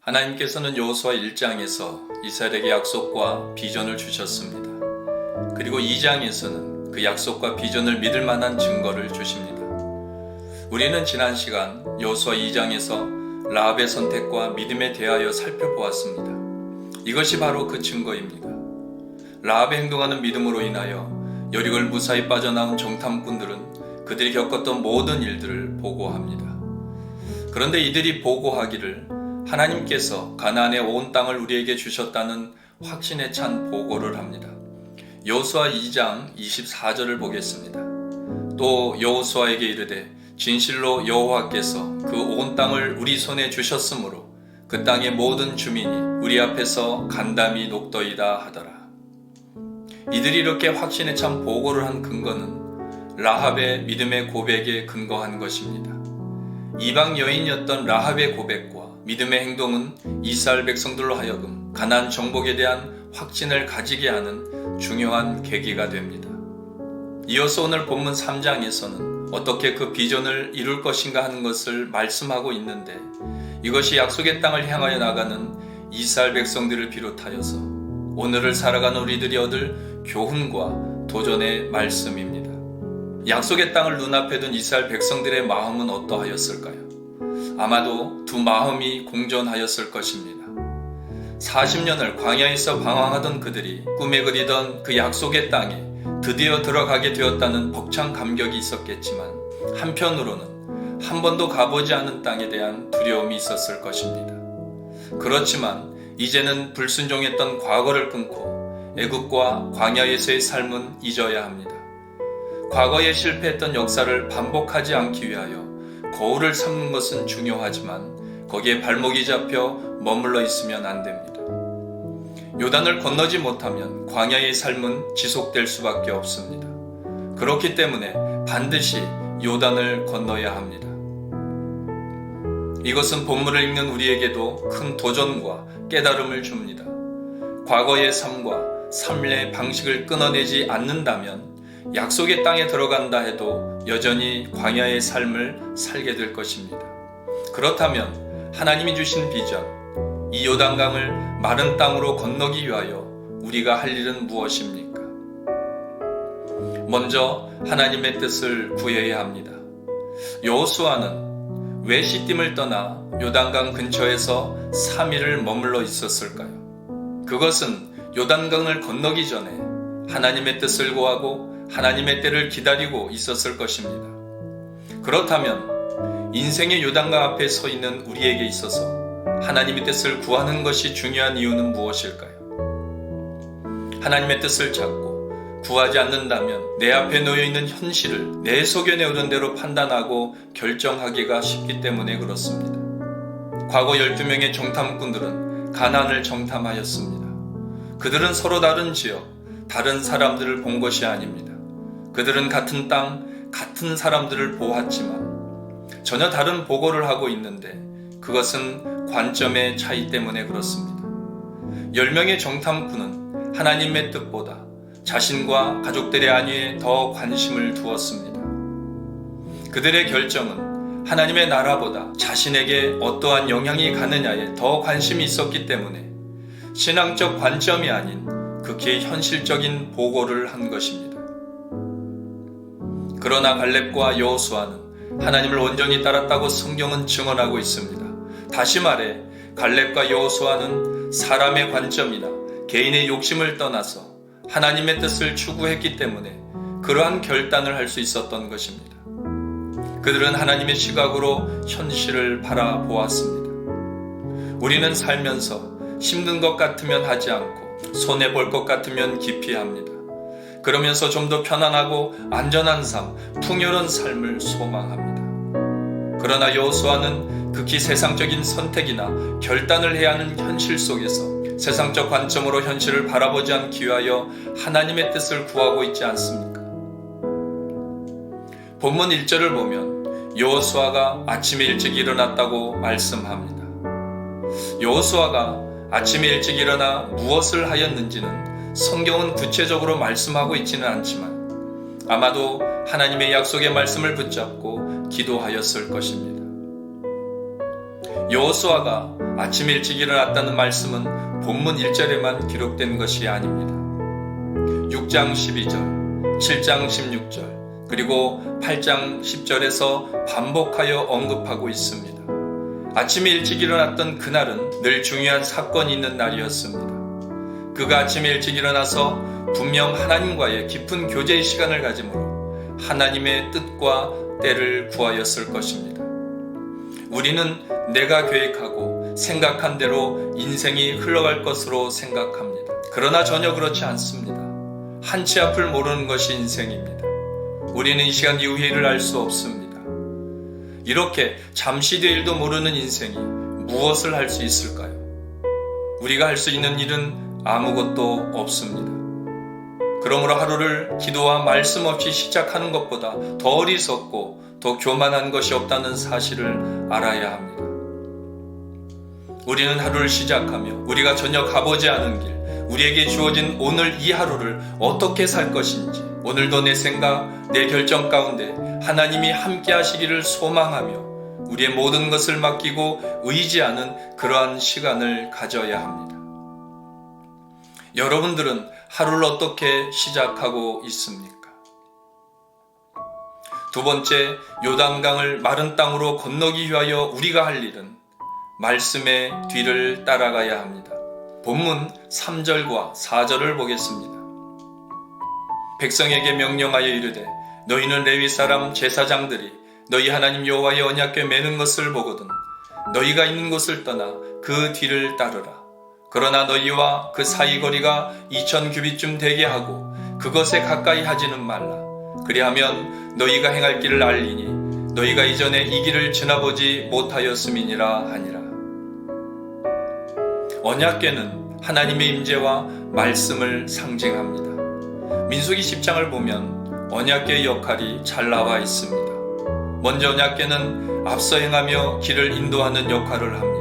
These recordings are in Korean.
하나님께서는 여호수아 1장에서 이스라엘에게 약속과 비전을 주셨습니다. 그리고 2장에서는 그 약속과 비전을 믿을 만한 증거를 주십니다. 우리는 지난 시간 여호수아 2장에서 라합의 선택과 믿음에 대하여 살펴보았습니다. 이것이 바로 그 증거입니다. 라합의 행동하는 믿음으로 인하여 여리고를 무사히 빠져나온 정탐꾼들은 그들이 겪었던 모든 일들을 보고합니다. 그런데 이들이 보고하기를 하나님께서 가나안의 온 땅을 우리에게 주셨다는 확신에 찬 보고를 합니다. 여호수아 2장 24절을 보겠습니다. 또 여호수아에게 이르되 진실로 여호와께서 그 온 땅을 우리 손에 주셨으므로 그 땅의 모든 주민이 우리 앞에서 간담이 녹더이다 하더라. 이들이 이렇게 확신에 찬 보고를 한 근거는 라합의 믿음의 고백에 근거한 것입니다. 이방 여인이었던 라합의 고백과 믿음의 행동은 이스라엘 백성들로 하여금 가나안 정복에 대한 확신을 가지게 하는 중요한 계기가 됩니다. 이어서 오늘 본문 3장에서는 어떻게 그 비전을 이룰 것인가 하는 것을 말씀하고 있는데, 이것이 약속의 땅을 향하여 나가는 이스라엘 백성들을 비롯하여서 오늘을 살아가는 우리들이 얻을 교훈과 도전의 말씀입니다. 약속의 땅을 눈앞에 둔 이스라엘 백성들의 마음은 어떠하였을까요? 아마도 두 마음이 공존하였을 것입니다. 40년을 광야에서 방황하던 그들이 꿈에 그리던 그 약속의 땅에 드디어 들어가게 되었다는 벅찬 감격이 있었겠지만, 한편으로는 한 번도 가보지 않은 땅에 대한 두려움이 있었을 것입니다. 그렇지만 이제는 불순종했던 과거를 끊고 애굽과 광야에서의 삶은 잊어야 합니다. 과거에 실패했던 역사를 반복하지 않기 위하여 거울을 삼는 것은 중요하지만 거기에 발목이 잡혀 머물러 있으면 안 됩니다. 요단을 건너지 못하면 광야의 삶은 지속될 수밖에 없습니다. 그렇기 때문에 반드시 요단을 건너야 합니다. 이것은 본문을 읽는 우리에게도 큰 도전과 깨달음을 줍니다. 과거의 삶과 삶의 방식을 끊어내지 않는다면 약속의 땅에 들어간다 해도 여전히 광야의 삶을 살게 될 것입니다. 그렇다면 하나님이 주신 비전, 이 요단강을 마른 땅으로 건너기 위하여 우리가 할 일은 무엇입니까? 먼저 하나님의 뜻을 구해야 합니다. 여호수아는 왜 시딤을 떠나 요단강 근처에서 3일을 머물러 있었을까요? 그것은 요단강을 건너기 전에 하나님의 뜻을 구하고 하나님의 때를 기다리고 있었을 것입니다. 그렇다면 인생의 요단강 앞에 서 있는 우리에게 있어서 하나님의 뜻을 구하는 것이 중요한 이유는 무엇일까요? 하나님의 뜻을 찾고 구하지 않는다면 내 앞에 놓여있는 현실을 내 속에 내오던 대로 판단하고 결정하기가 쉽기 때문에 그렇습니다. 과거 12명의 정탐꾼들은 가나안을 정탐하였습니다. 그들은 서로 다른 지역, 다른 사람들을 본 것이 아닙니다. 그들은 같은 땅, 같은 사람들을 보았지만 전혀 다른 보고를 하고 있는데 그것은 관점의 차이 때문에 그렇습니다. 10명의 정탐꾼은 하나님의 뜻보다 자신과 가족들의 안위에 더 관심을 두었습니다. 그들의 결정은 하나님의 나라보다 자신에게 어떠한 영향이 가느냐에 더 관심이 있었기 때문에 신앙적 관점이 아닌 극히 현실적인 보고를 한 것입니다. 그러나 갈렙과 여호수아는 하나님을 온전히 따랐다고 성경은 증언하고 있습니다. 다시 말해 갈렙과 여호수아는 사람의 관점이나 개인의 욕심을 떠나서 하나님의 뜻을 추구했기 때문에 그러한 결단을 할 수 있었던 것입니다. 그들은 하나님의 시각으로 현실을 바라보았습니다. 우리는 살면서 힘든 것 같으면 하지 않고 손해볼 것 같으면 기피합니다. 그러면서 좀 더 편안하고 안전한 삶, 풍요로운 삶을 소망합니다. 그러나 여호수아는 극히 세상적인 선택이나 결단을 해야 하는 현실 속에서 세상적 관점으로 현실을 바라보지 않기 위하여 하나님의 뜻을 구하고 있지 않습니까? 본문 1절을 보면 여호수아가 아침에 일찍 일어났다고 말씀합니다. 여호수아가 아침에 일찍 일어나 무엇을 하였는지는 성경은 구체적으로 말씀하고 있지는 않지만 아마도 하나님의 약속의 말씀을 붙잡고 기도하였을 것입니다. 여호수아가 아침 일찍 일어났다는 말씀은 본문 1절에만 기록된 것이 아닙니다. 6장 12절, 7장 16절, 그리고 8장 10절에서 반복하여 언급하고 있습니다. 아침에 일찍 일어났던 그날은 늘 중요한 사건이 있는 날이었습니다. 그가 아침에 일찍 일어나서 분명 하나님과의 깊은 교제의 시간을 가지므로 하나님의 뜻과 때를 구하였을 것입니다. 우리는 내가 계획하고 생각한 대로 인생이 흘러갈 것으로 생각합니다. 그러나 전혀 그렇지 않습니다. 한치 앞을 모르는 것이 인생입니다. 우리는 이 시간 이후의 일을 알 수 없습니다. 이렇게 잠시 뒤의 일도 모르는 인생이 무엇을 할 수 있을까요? 우리가 할 수 있는 일은 아무것도 없습니다. 그러므로 하루를 기도와 말씀 없이 시작하는 것보다 더 어리석고 더 교만한 것이 없다는 사실을 알아야 합니다. 우리는 하루를 시작하며 우리가 전혀 가보지 않은 길, 우리에게 주어진 오늘 이 하루를 어떻게 살 것인지, 오늘도 내 생각, 내 결정 가운데 하나님이 함께 하시기를 소망하며 우리의 모든 것을 맡기고 의지하는 그러한 시간을 가져야 합니다. 여러분들은 하루를 어떻게 시작하고 있습니까? 두 번째, 요단강을 마른 땅으로 건너기 위하여 우리가 할 일은 말씀의 뒤를 따라가야 합니다. 본문 3절과 4절을 보겠습니다. 백성에게 명령하여 이르되 너희는 레위 사람 제사장들이 너희 하나님 여호와의 언약궤 매는 것을 보거든 너희가 있는 곳을 떠나 그 뒤를 따르라. 그러나 너희와 그 사이 거리가 2000규빗쯤 되게 하고 그것에 가까이 하지는 말라. 그리하면 너희가 행할 길을 알리니 너희가 이전에 이 길을 지나보지 못하였음이니라 하니라. 언약궤는 하나님의 임재와 말씀을 상징합니다. 민수기 10장을 보면 언약궤의 역할이 잘 나와 있습니다. 먼저 언약궤는 앞서 행하며 길을 인도하는 역할을 합니다.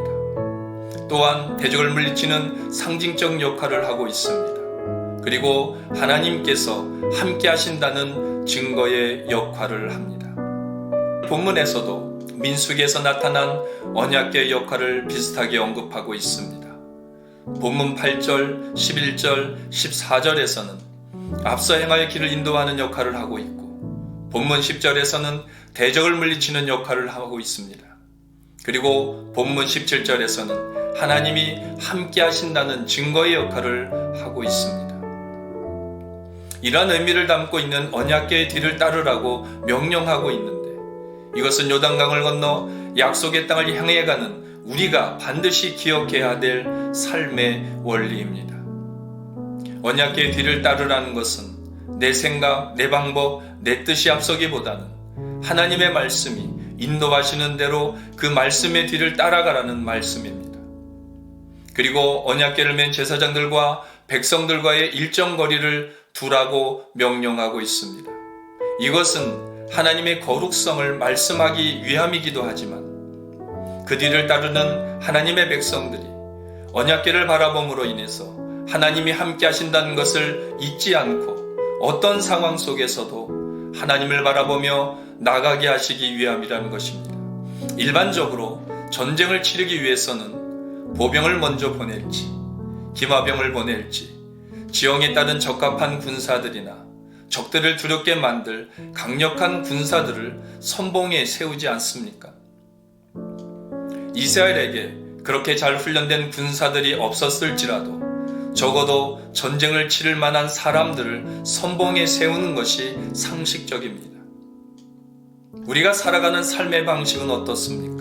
또한 대적을 물리치는 상징적 역할을 하고 있습니다. 그리고 하나님께서 함께 하신다는 증거의 역할을 합니다. 본문에서도 민수기에서 나타난 언약궤의 역할을 비슷하게 언급하고 있습니다. 본문 8절, 11절, 14절에서는 앞서 행하여 길을 인도하는 역할을 하고 있고 본문 10절에서는 대적을 물리치는 역할을 하고 있습니다. 그리고 본문 17절에서는 하나님이 함께 하신다는 증거의 역할을 하고 있습니다. 이러한 의미를 담고 있는 언약궤의 뒤를 따르라고 명령하고 있는데 이것은 요단강을 건너 약속의 땅을 향해 가는 우리가 반드시 기억해야 될 삶의 원리입니다. 언약궤의 뒤를 따르라는 것은 내 생각, 내 방법, 내 뜻이 앞서기보다는 하나님의 말씀이 인도하시는 대로 그 말씀의 뒤를 따라가라는 말씀입니다. 그리고 언약궤를 맨 제사장들과 백성들과의 일정 거리를 두라고 명령하고 있습니다. 이것은 하나님의 거룩성을 말씀하기 위함이기도 하지만 그 뒤를 따르는 하나님의 백성들이 언약궤를 바라봄으로 인해서 하나님이 함께 하신다는 것을 잊지 않고 어떤 상황 속에서도 하나님을 바라보며 나가게 하시기 위함이라는 것입니다. 일반적으로 전쟁을 치르기 위해서는 보병을 먼저 보낼지, 기마병을 보낼지, 지형에 따른 적합한 군사들이나 적들을 두렵게 만들 강력한 군사들을 선봉에 세우지 않습니까? 이스라엘에게 그렇게 잘 훈련된 군사들이 없었을지라도 적어도 전쟁을 치를 만한 사람들을 선봉에 세우는 것이 상식적입니다. 우리가 살아가는 삶의 방식은 어떻습니까?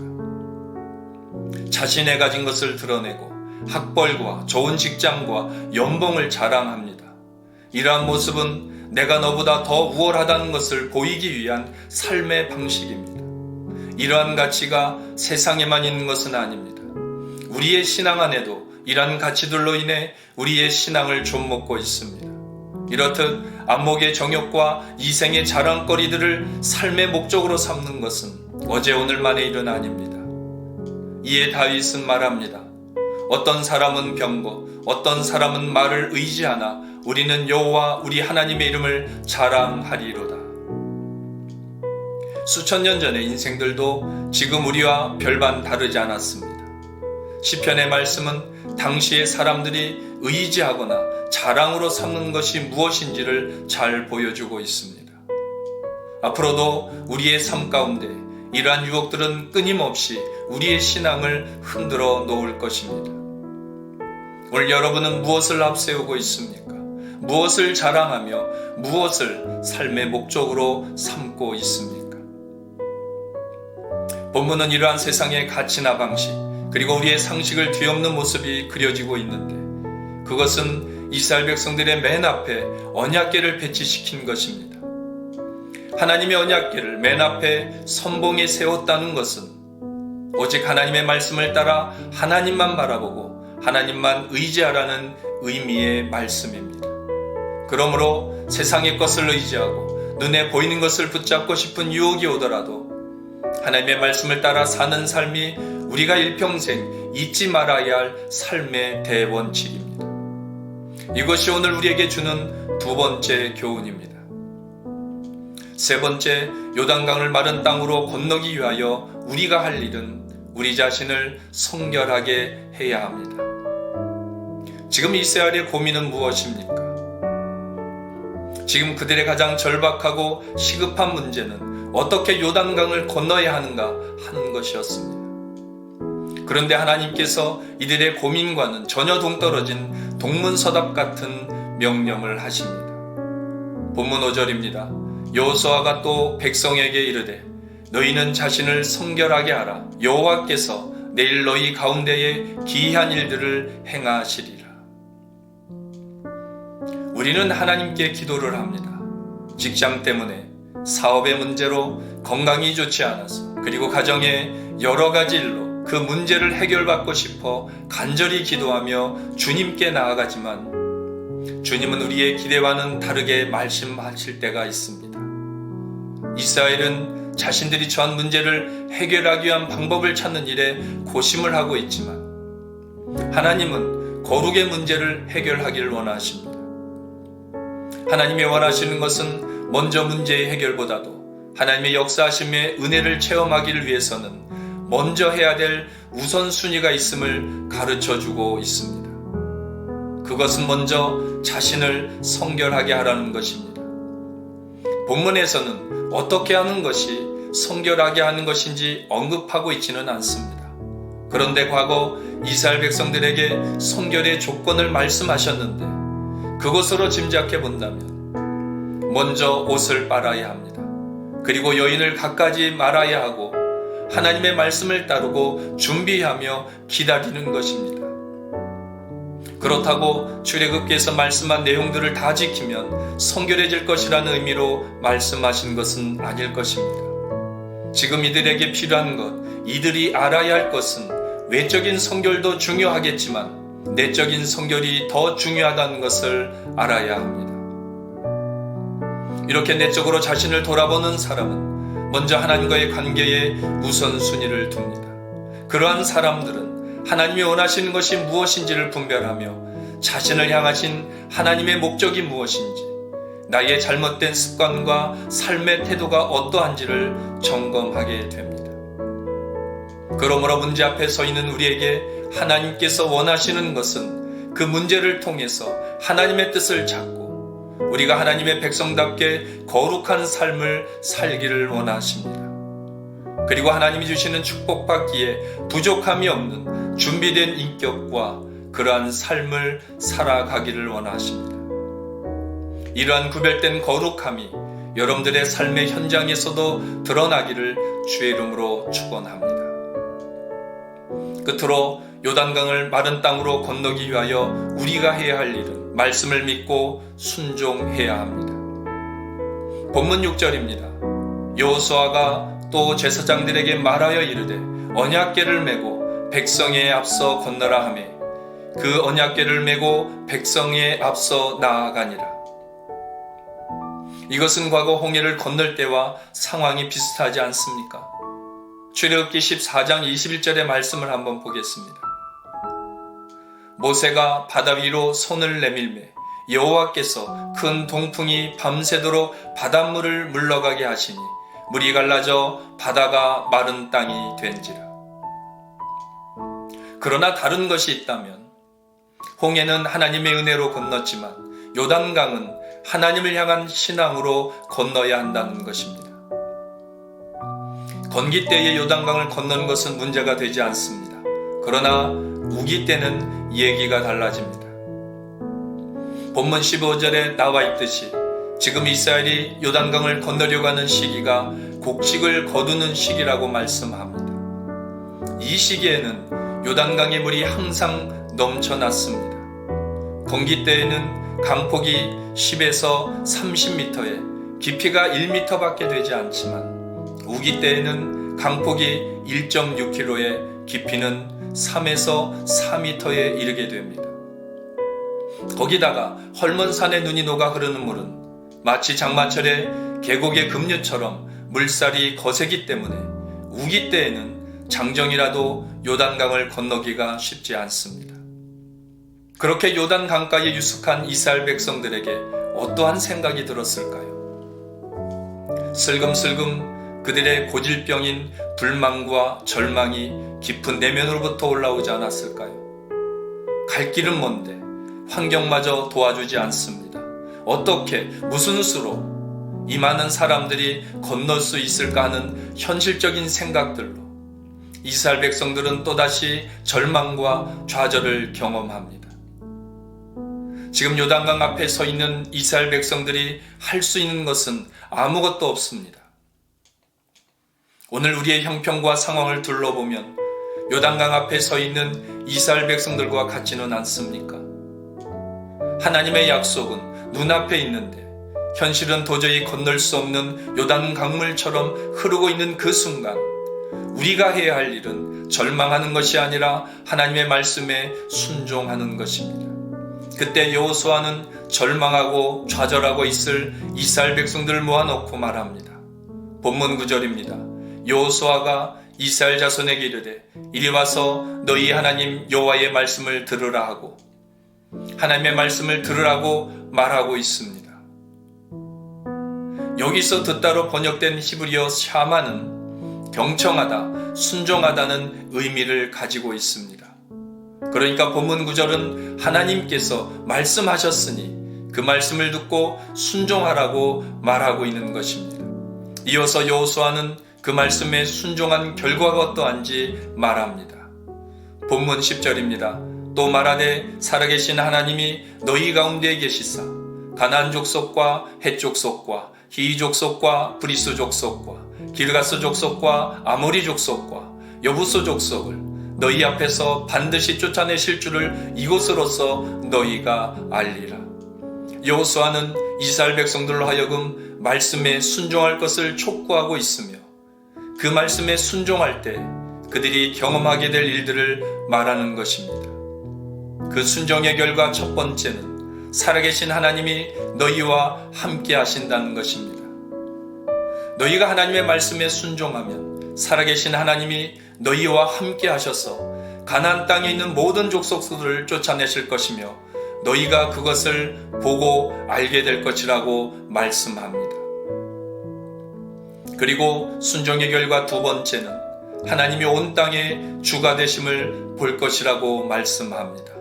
자신의 가진 것을 드러내고 학벌과 좋은 직장과 연봉을 자랑합니다. 이러한 모습은 내가 너보다 더 우월하다는 것을 보이기 위한 삶의 방식입니다. 이러한 가치가 세상에만 있는 것은 아닙니다. 우리의 신앙 안에도 이러한 가치들로 인해 우리의 신앙을 좀먹고 있습니다. 이렇듯 안목의 정욕과 이생의 자랑거리들을 삶의 목적으로 삼는 것은 어제 오늘만의 일은 아닙니다. 이에 다윗은 말합니다. 어떤 사람은 병거, 어떤 사람은 말을 의지하나 우리는 여호와 우리 하나님의 이름을 자랑하리로다. 수천 년 전의 인생들도 지금 우리와 별반 다르지 않았습니다. 시편의 말씀은 당시의 사람들이 의지하거나 자랑으로 삼는 것이 무엇인지를 잘 보여주고 있습니다. 앞으로도 우리의 삶 가운데 이러한 유혹들은 끊임없이 우리의 신앙을 흔들어 놓을 것입니다. 오늘 여러분은 무엇을 앞세우고 있습니까? 무엇을 자랑하며 무엇을 삶의 목적으로 삼고 있습니까? 본문은 이러한 세상의 가치나 방식, 그리고 우리의 상식을 뒤엎는 모습이 그려지고 있는데, 그것은 이스라엘 백성들의 맨 앞에 언약궤를 배치시킨 것입니다. 하나님의 언약궤를 맨 앞에 선봉에 세웠다는 것은 오직 하나님의 말씀을 따라 하나님만 바라보고 하나님만 의지하라는 의미의 말씀입니다. 그러므로 세상의 것을 의지하고 눈에 보이는 것을 붙잡고 싶은 유혹이 오더라도 하나님의 말씀을 따라 사는 삶이 우리가 일평생 잊지 말아야 할 삶의 대원칙입니다. 이것이 오늘 우리에게 주는 두 번째 교훈입니다. 세 번째, 요단강을 마른 땅으로 건너기 위하여 우리가 할 일은 우리 자신을 성결하게 해야 합니다. 지금 이스라엘의 고민은 무엇입니까? 지금 그들의 가장 절박하고 시급한 문제는 어떻게 요단강을 건너야 하는가 하는 것이었습니다. 그런데 하나님께서 이들의 고민과는 전혀 동떨어진 동문서답 같은 명령을 하십니다. 본문 5절입니다. 여호수아가 또 백성에게 이르되 너희는 자신을 성결하게 하라. 여호와께서 내일 너희 가운데에 기이한 일들을 행하시리라. 우리는 하나님께 기도를 합니다. 직장 때문에, 사업의 문제로, 건강이 좋지 않아서, 그리고 가정의 여러 가지 일로 그 문제를 해결받고 싶어 간절히 기도하며 주님께 나아가지만 주님은 우리의 기대와는 다르게 말씀하실 때가 있습니다. 이스라엘은 자신들이 처한 문제를 해결하기 위한 방법을 찾는 일에 고심을 하고 있지만 하나님은 거룩의 문제를 해결하기를 원하십니다. 하나님이 원하시는 것은 먼저 문제의 해결보다도 하나님의 역사하심의 은혜를 체험하기를 위해서는 먼저 해야 될 우선순위가 있음을 가르쳐주고 있습니다. 그것은 먼저 자신을 성결하게 하라는 것입니다. 본문에서는 어떻게 하는 것이 성결하게 하는 것인지 언급하고 있지는 않습니다. 그런데 과거 이스라엘 백성들에게 성결의 조건을 말씀하셨는데 그것으로 짐작해 본다면 먼저 옷을 빨아야 합니다. 그리고 여인을 갖가지 말아야 하고 하나님의 말씀을 따르고 준비하며 기다리는 것입니다. 그렇다고 출애굽기에서 말씀한 내용들을 다 지키면 성결해질 것이라는 의미로 말씀하신 것은 아닐 것입니다. 지금 이들에게 필요한 것, 이들이 알아야 할 것은 외적인 성결도 중요하겠지만 내적인 성결이 더 중요하다는 것을 알아야 합니다. 이렇게 내적으로 자신을 돌아보는 사람은 먼저 하나님과의 관계에 우선순위를 둡니다. 그러한 사람들은 하나님이 원하시는 것이 무엇인지를 분별하며 자신을 향하신 하나님의 목적이 무엇인지, 나의 잘못된 습관과 삶의 태도가 어떠한지를 점검하게 됩니다. 그러므로 문제 앞에 서 있는 우리에게 하나님께서 원하시는 것은 그 문제를 통해서 하나님의 뜻을 찾고 우리가 하나님의 백성답게 거룩한 삶을 살기를 원하십니다. 그리고 하나님이 주시는 축복받기에 부족함이 없는 준비된 인격과 그러한 삶을 살아가기를 원하십니다. 이러한 구별된 거룩함이 여러분들의 삶의 현장에서도 드러나기를 주의 이름으로 축원합니다. 끝으로 요단강을 마른 땅으로 건너기 위하여 우리가 해야 할 일은 말씀을 믿고 순종해야 합니다. 본문 6절입니다. 여호수아가 또 제사장들에게 말하여 이르되 언약궤를 메고 백성에 앞서 건너라 하매 그 언약궤를 메고 백성에 앞서 나아가니라. 이것은 과거 홍해를 건널 때와 상황이 비슷하지 않습니까? 출애굽기 14장 21절의 말씀을 한번 보겠습니다. 모세가 바다 위로 손을 내밀매 여호와께서 큰 동풍이 밤새도록 바닷물을 물러가게 하시니 물이 갈라져 바다가 마른 땅이 된지라. 그러나 다른 것이 있다면 홍해는 하나님의 은혜로 건넜지만 요단강은 하나님을 향한 신앙으로 건너야 한다는 것입니다. 건기 때에 요단강을 건너는 것은 문제가 되지 않습니다. 그러나 우기 때는 얘기가 달라집니다. 본문 15절에 나와 있듯이 지금 이스라엘이 요단강을 건너려고 하는 시기가 곡식을 거두는 시기라고 말씀합니다. 이 시기에는 요단강의 물이 항상 넘쳐났습니다. 건기 때에는 강폭이 10에서 30m에 깊이가 1m밖에 되지 않지만 우기 때에는 강폭이 1.6km에 깊이는 3에서 4m에 이르게 됩니다. 거기다가 헐몬 산의 눈이 녹아 흐르는 물은 마치 장마철에 계곡의 급류처럼 물살이 거세기 때문에 우기 때에는 장정이라도 요단강을 건너기가 쉽지 않습니다. 그렇게 요단 강가에 유숙한 이스라엘 백성들에게 어떠한 생각이 들었을까요? 슬금슬금 그들의 고질병인 불만과 절망이 깊은 내면으로부터 올라오지 않았을까요? 갈 길은 먼데 환경마저 도와주지 않습니다. 어떻게 무슨 수로 이 많은 사람들이 건널 수 있을까 하는 현실적인 생각들로 이스라엘 백성들은 또다시 절망과 좌절을 경험합니다. 지금 요단강 앞에 서 있는 이스라엘 백성들이 할 수 있는 것은 아무것도 없습니다. 오늘 우리의 형편과 상황을 둘러보면 요단강 앞에 서 있는 이스라엘 백성들과 같지는 않습니까? 하나님의 약속은 눈앞에 있는데 현실은 도저히 건널 수 없는 요단 강물처럼 흐르고 있는 그 순간 우리가 해야 할 일은 절망하는 것이 아니라 하나님의 말씀에 순종하는 것입니다. 그때 여호수아는 절망하고 좌절하고 있을 이스라엘 백성들을 모아놓고 말합니다. 본문 9절입니다. 여호수아가 이스라엘 자손에게 이르되 이리 와서 너희 하나님 여호와의 말씀을 들으라 하고 하나님의 말씀을 들으라고 말하고 있습니다. 여기서 듣다로 번역된 히브리어 샤마는 경청하다, 순종하다는 의미를 가지고 있습니다. 그러니까 본문 9절은 하나님께서 말씀하셨으니 그 말씀을 듣고 순종하라고 말하고 있는 것입니다. 이어서 여호수아는 그 말씀에 순종한 결과가 어떠한지 말합니다. 본문 10절입니다. 또 말하되 살아계신 하나님이 너희 가운데에 계시사 가나안 족속과 헷 족속과 히위 족속과 브리스 족속과 기르가스 족속과 아모리 족속과 여부스 족속을 너희 앞에서 반드시 쫓아내실 줄을 이곳으로서 너희가 알리라. 여호수아는 이스라엘 백성들로 하여금 말씀에 순종할 것을 촉구하고 있으며 그 말씀에 순종할 때 그들이 경험하게 될 일들을 말하는 것입니다. 그 순종의 결과 첫 번째는 살아계신 하나님이 너희와 함께 하신다는 것입니다. 너희가 하나님의 말씀에 순종하면 살아계신 하나님이 너희와 함께 하셔서 가나안 땅에 있는 모든 족속들을 쫓아내실 것이며 너희가 그것을 보고 알게 될 것이라고 말씀합니다. 그리고 순종의 결과 두 번째는 하나님이 온 땅의 주가 되심을 볼 것이라고 말씀합니다.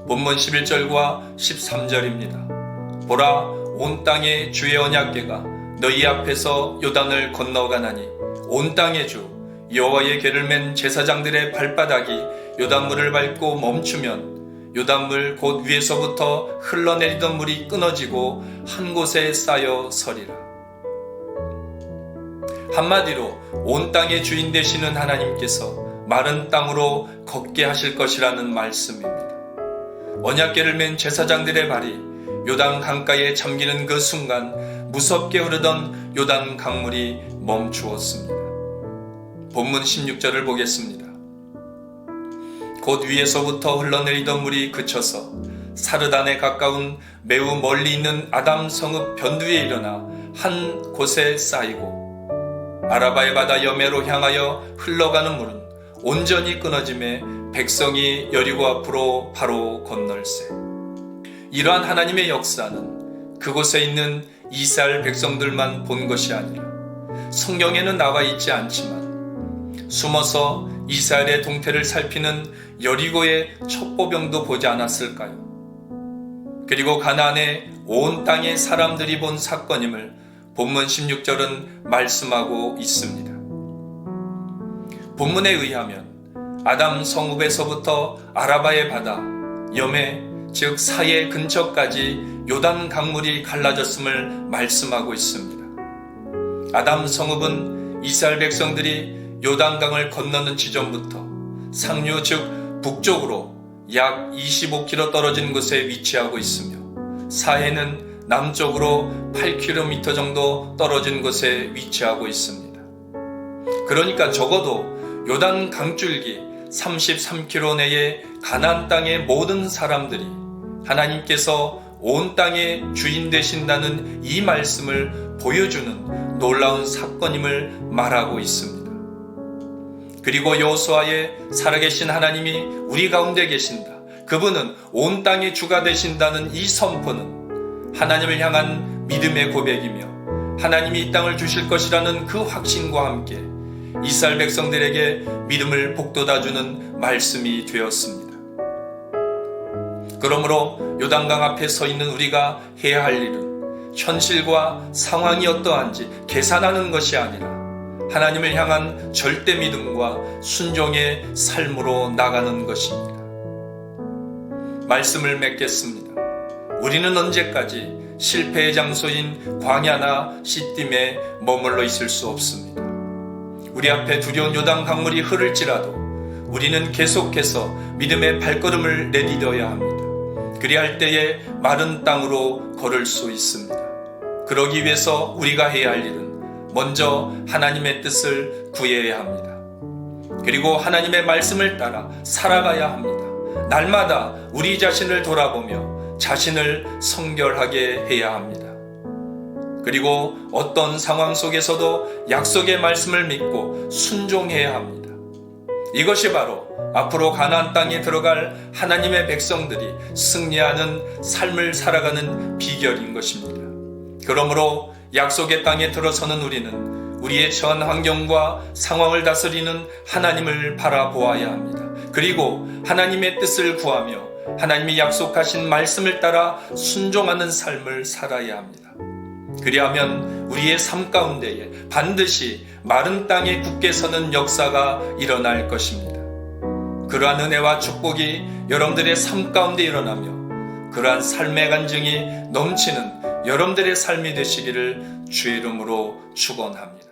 본문 11절과 13절입니다. 보라, 온 땅의 주의 언약궤가 너희 앞에서 요단을 건너가나니 온 땅의 주 여호와의 궤를 맨 제사장들의 발바닥이 요단물을 밟고 멈추면 요단물 곧 위에서부터 흘러내리던 물이 끊어지고 한 곳에 쌓여 서리라. 한마디로 온 땅의 주인 되시는 하나님께서 마른 땅으로 걷게 하실 것이라는 말씀입니다. 언약궤를 맨 제사장들의 발이 요단 강가에 잠기는 그 순간 무섭게 흐르던 요단 강물이 멈추었습니다. 본문 16절을 보겠습니다. 곧 위에서부터 흘러내리던 물이 그쳐서 사르단에 가까운 매우 멀리 있는 아담 성읍 변두에 일어나 한 곳에 쌓이고 아라바의 바다 여매로 향하여 흘러가는 물은 온전히 끊어짐에 백성이 여리고 앞으로 바로 건널세. 이러한 하나님의 역사는 그곳에 있는 이스라엘 백성들만 본 것이 아니라 성경에는 나와 있지 않지만 숨어서 이스라엘의 동태를 살피는 여리고의 첩보병도 보지 않았을까요? 그리고 가나안의 온 땅의 사람들이 본 사건임을 본문 16절은 말씀하고 있습니다. 본문에 의하면 아담 성읍에서부터 아라바의 바다, 염해 즉 사해 근처까지 요단 강물이 갈라졌음을 말씀하고 있습니다. 아담 성읍은 이스라엘 백성들이 요단강을 건너는 지점부터 상류 즉 북쪽으로 약 25km 떨어진 곳에 위치하고 있으며 사해는 남쪽으로 8km 정도 떨어진 곳에 위치하고 있습니다. 그러니까 적어도 요단 강줄기 33km 내의 가나안 땅의 모든 사람들이 하나님께서 온 땅의 주인 되신다는 이 말씀을 보여주는 놀라운 사건임을 말하고 있습니다. 그리고 여호수아의 살아계신 하나님이 우리 가운데 계신다. 그분은 온 땅의 주가 되신다는 이 선포는 하나님을 향한 믿음의 고백이며 하나님이 이 땅을 주실 것이라는 그 확신과 함께 이스라엘 백성들에게 믿음을 북돋아주는 말씀이 되었습니다. 그러므로 요단강 앞에 서 있는 우리가 해야 할 일은 현실과 상황이 어떠한지 계산하는 것이 아니라 하나님을 향한 절대 믿음과 순종의 삶으로 나가는 것입니다. 말씀을 맺겠습니다. 우리는 언제까지 실패의 장소인 광야나 시딤에 머물러 있을 수 없습니다. 우리 앞에 두려운 요단 강물이 흐를지라도 우리는 계속해서 믿음의 발걸음을 내디뎌야 합니다. 그리할 때에 마른 땅으로 걸을 수 있습니다. 그러기 위해서 우리가 해야 할 일은 먼저 하나님의 뜻을 구해야 합니다. 그리고 하나님의 말씀을 따라 살아가야 합니다. 날마다 우리 자신을 돌아보며 자신을 성결하게 해야 합니다. 그리고 어떤 상황 속에서도 약속의 말씀을 믿고 순종해야 합니다. 이것이 바로 앞으로 가나안 땅에 들어갈 하나님의 백성들이 승리하는 삶을 살아가는 비결인 것입니다. 그러므로 약속의 땅에 들어서는 우리는 우리의 전 환경과 상황을 다스리는 하나님을 바라보아야 합니다. 그리고 하나님의 뜻을 구하며 하나님이 약속하신 말씀을 따라 순종하는 삶을 살아야 합니다. 그리하면 우리의 삶 가운데에 반드시 마른 땅에 굳게 서는 역사가 일어날 것입니다. 그러한 은혜와 축복이 여러분들의 삶 가운데 일어나며 그러한 삶의 간증이 넘치는 여러분들의 삶이 되시기를 주의 이름으로 축원합니다.